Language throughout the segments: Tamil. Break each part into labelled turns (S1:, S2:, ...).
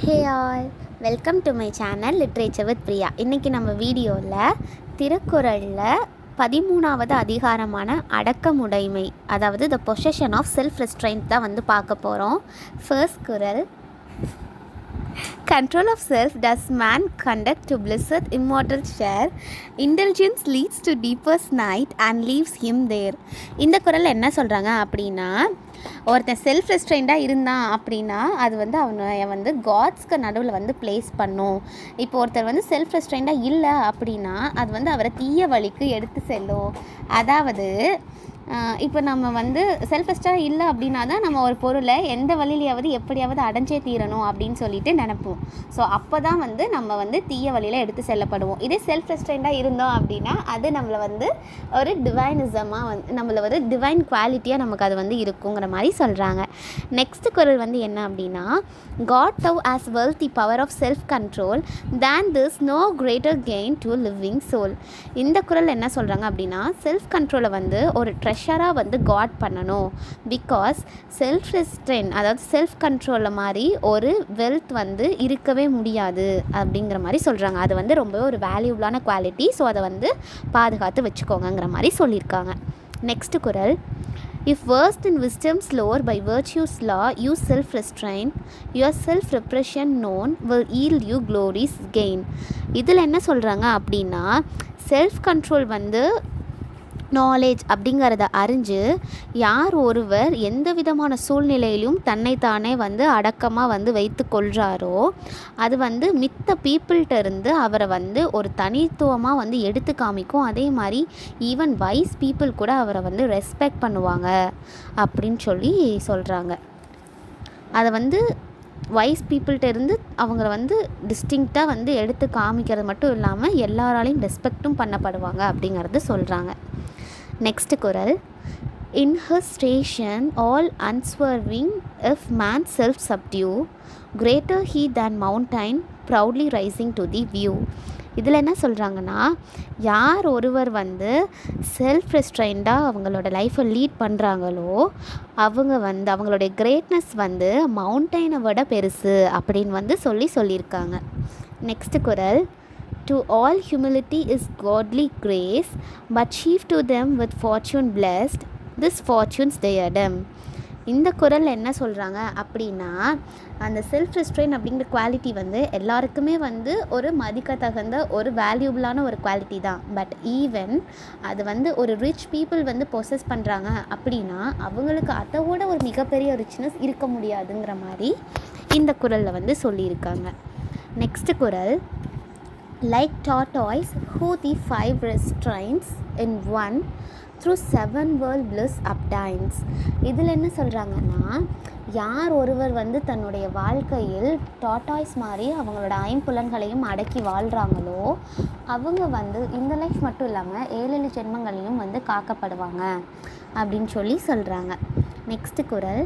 S1: Hey all, welcome to my channel literature with Priya. இன்றைக்கி நம்ம வீடியோவில் திருக்குறளில் 13வது அதிகாரமான அடக்கமுடைமை, அதாவது த பொசஷன் ஆஃப் செல்ஃப் ரெஸ்ட்ரெயின்ட் தான் வந்து பார்க்க போகிறோம். ஃபர்ஸ்ட் குறள்: Control of self does man conduct to blissed immortal share. Indulgence leads to deepest night and leaves him there. இந்த குறள் என்ன சொல்கிறாங்க அப்படின்னா, ஒருத்தன் செல்ஃப் ரெஸ்ட்ரெயின்டாக இருந்தான் அப்படின்னா அது வந்து அவனை வந்து காட்ஸ்க்கு நடுவில் வந்து பிளேஸ் பண்ணும். இப்போ ஒருத்தர் வந்து செல்ஃப் ரெஸ்ட்ரெயின்டாக இல்லை அப்படின்னா அது வந்து அவரை தீய வழிக்கு எடுத்து செல்லும். அதாவது இப்போ நம்ம வந்து செல்ஃப் ரெஸ்டாக இல்லை அப்படின்னா தான் நம்ம ஒரு பொருளை எந்த வழியிலையாவது எப்படியாவது அடைஞ்சே தீரணும் அப்படின்னு சொல்லிட்டு நினைப்போம். ஸோ அப்போ தான் வந்து நம்ம வந்து தீய வழியில் எடுத்து செல்லப்படுவோம். இதே செல்ஃப் ரெஸ்ட்ரெயின்டாக இருந்தோம் அப்படின்னா அது நம்மளை வந்து ஒரு டிவைனிசமாக வந்து நம்மளை ஒரு டிவைன் குவாலிட்டியாக நமக்கு அது வந்து இருக்குங்கிற மாதிரி சொல்கிறாங்க. நெக்ஸ்ட் குறள் வந்து என்ன அப்படின்னா, God thou as wealth the power of self control than this no greater gain to living soul. இந்த குறள் என்ன சொல்கிறாங்க அப்படின்னா, செல்ஃப் கண்ட்ரோலை வந்து ஒரு ட்ரெஷராக வந்து காட் பண்ணணும். பிகாஸ் செல்ஃப் ரெஸ்ட்ரெயின், அதாவது செல்ஃப் கண்ட்ரோலில் மாதிரி ஒரு வெல்த் வந்து இருக்கவே முடியாது அப்படிங்கிற மாதிரி சொல்கிறாங்க. அது வந்து ரொம்ப ஒரு வேல்யூபிளான குவாலிட்டி. ஸோ அதை வந்து பாதுகாத்து வச்சுக்கோங்கிற மாதிரி சொல்லியிருக்காங்க. நெக்ஸ்ட் குறள்: If versed in wisdom's lore by virtue's law, use self-restraint, your self-repression known will yield you glory's gain. இதில் என்ன சொல்கிறாங்க அப்படின்னா, செல்ஃப் கண்ட்ரோல் வந்து நாலேஜ் அப்படிங்கிறத அறிஞ்சு யார் ஒருவர் எந்த விதமான சூழ்நிலையிலும் தன்னைத்தானே வந்து அடக்கமாக வந்து வைத்து கொள்கிறாரோ அது வந்து மித்த பீப்புள்கிட்ட இருந்து அவரை வந்து ஒரு தனித்துவமாக வந்து எடுத்து காமிக்கும். அதே மாதிரி ஈவன் வைஸ் பீப்புள் கூட அவரை வந்து ரெஸ்பெக்ட் பண்ணுவாங்க அப்படின்னு சொல்லி சொல்கிறாங்க. அதை வந்து வைஸ் பீப்புள்கிட்ட இருந்து அவங்கள வந்து டிஸ்டிங்க்டாக வந்து எடுத்து காமிக்கிறது மட்டும் இல்லாமல் எல்லாராலையும் ரெஸ்பெக்டும் பண்ணப்படுவாங்க அப்படிங்கிறது சொல்கிறாங்க. Next Kural: In his station all unswerving, if man self subdue, greater he than mountain proudly rising to the view. இதில் என்ன சொல்கிறாங்கன்னா, யார் ஒருவர் வந்து செல்ஃப் ரெஸ்ட்ரெயின்டாக அவங்களோட லைஃப்பை லீட் பண்ணுறாங்களோ அவங்க வந்து அவங்களுடைய கிரேட்னஸ் வந்து மவுண்டெயினை விட பெருசு அப்படின்னு வந்து சொல்லியிருக்காங்க. நெக்ஸ்ட் குறள்: To all humility is godly grace, but chief to them with fortune blessed, this fortune's diadem. இந்த குறள் என்ன சொல்கிறாங்க அப்படின்னா, அந்த செல்ஃப் ரெஸ்ட்ரெயின் அப்படிங்கிற குவாலிட்டி வந்து எல்லாருக்குமே வந்து ஒரு மதிக்கத்தகுந்த ஒரு வேல்யூபிளான ஒரு குவாலிட்டி தான். பட் ஈவன் அது வந்து ஒரு ரிச் பீப்புள் வந்து பொசஸ் பண்ணுறாங்க அப்படின்னா அவங்களுக்கு அதோட ஒரு மிகப்பெரிய ரிச்னஸ் இருக்க முடியாதுங்கிற மாதிரி இந்த குறளில் வந்து சொல்லியிருக்காங்க. நெக்ஸ்ட் குறள்: Like tortoise who the 5 restraints in one, through 7 world bliss obtains. இதில் என்ன சொல்கிறாங்கன்னா, யார் ஒருவர் வந்து தன்னுடைய வாழ்க்கையில் டாட்டாய்ஸ் மாதிரி அவங்களோட ஐம்புலன்களையும் அடக்கி வாழ்கிறாங்களோ அவங்க வந்து இந்த லைஃப் மட்டும் இல்லாமல் 7 ஜென்மங்களையும் வந்து காக்கப்படுவாங்க அப்படின்னு சொல்லி சொல்கிறாங்க. நெக்ஸ்ட் குறள்: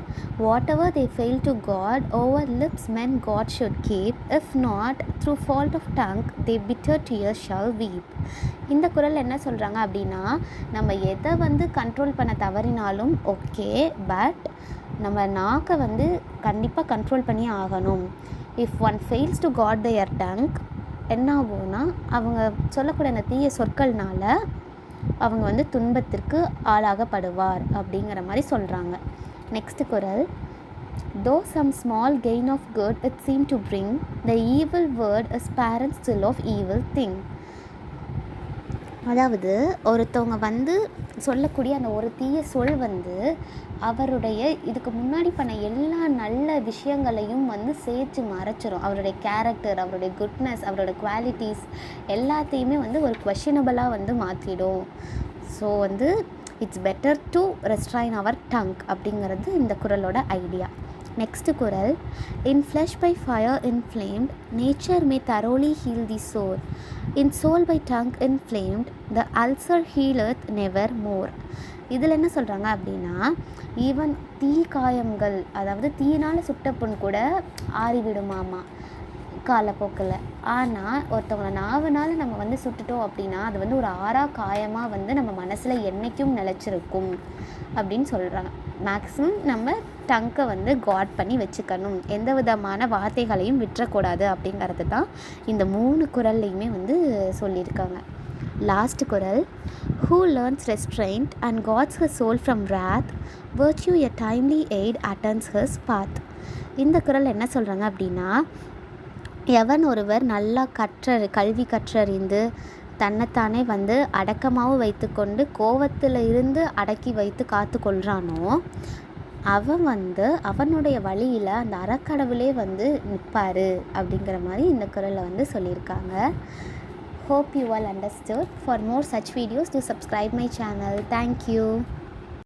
S1: Whatever they fail to God, over lips men God should keep. If not, through fault of tongue, they bitter tears shall weep. இந்த குறள் என்ன சொல்கிறாங்க அப்படின்னா, நம்ம எதை வந்து கண்ட்ரோல் பண்ண தவறினாலும் ஓகே, பட் நம்ம நாக்கை வந்து கண்டிப்பாக கண்ட்ரோல் பண்ணி ஆகணும். If one fails to guard their tongue, என்ன ஆகும்னா அவங்க சொல்லக்கூடிய அந்த தீய சொற்கள்னால அவங்க வந்து துன்பத்திற்கு ஆளாகப்படுவார் அப்படிங்கிற மாதிரி சொல்கிறாங்க. நெக்ஸ்ட் குறள்: Though some small gain of good it seem to bring, the evil word is parent still of evil thing. அதாவது ஒருத்தவங்க வந்து சொல்லக்கூடிய அந்த ஒரு தீய சொல் வந்து அவருடைய இதுக்கு முன்னாடி பண்ண எல்லா நல்ல விஷயங்களையும் வந்து சேர்த்து மறைச்சிரும். அவருடைய கேரக்டர், அவருடைய குட்னஸ், அவரோட குவாலிட்டிஸ் எல்லாத்தையுமே வந்து ஒரு கொஷனபிளாக வந்து மாற்றிடும். ஸோ வந்து it's better to restrain our tongue அப்படிங்கிறது இந்த குறளோட idea. Next Kural: In flesh by fire inflamed, nature may thoroughly heal the soul. In soul by tongue inflamed, the ulcer healeth never more. இதில் என்ன சொல்கிறாங்க அப்படின்னா, ஈவன் தீ காயங்கள், அதாவது தீயினால் சுட்ட புண் கூட ஆறிவிடுமாமா காலப்போக்கில். ஆனால் ஒருத்தவங்களை நாவனால நம்ம வந்து சுட்டுட்டோம் அப்படின்னா அது வந்து ஒரு ஆறா காயமாக வந்து நம்ம மனசில் என்றைக்கும் நிலச்சிருக்கும் அப்படின்னு சொல்கிறாங்க. மேக்ஸிமம் நம்ம டங்கை வந்து காட் பண்ணி வச்சுக்கணும், எந்த விதமான வார்த்தைகளையும் விட்டுறக்கூடாது அப்படிங்கிறது தான் இந்த 3 குறள்லையுமே வந்து சொல்லியிருக்காங்க. லாஸ்ட் குறள், who learns restraint and guards her soul from wrath, virtue a timely aid attends his path. இந்த குறள் என்ன சொல்கிறாங்க அப்படின்னா, எவன் ஒருவர் நல்லா கல்வி கற்றறிந்து தன்னைத்தானே வந்து அடக்கமாகவும் வைத்துக்கொண்டு கோவத்தில் இருந்து அடக்கி வைத்து காத்து கொள்கிறானோ அவன் வந்து அவனுடைய வழியில் அந்த அறக்கடவுளே வந்து நிற்பார் அப்படிங்கிற மாதிரி இந்த குறளை வந்து சொல்லியிருக்காங்க. Hope you all understood. For more such videos, do subscribe my channel. Thank you.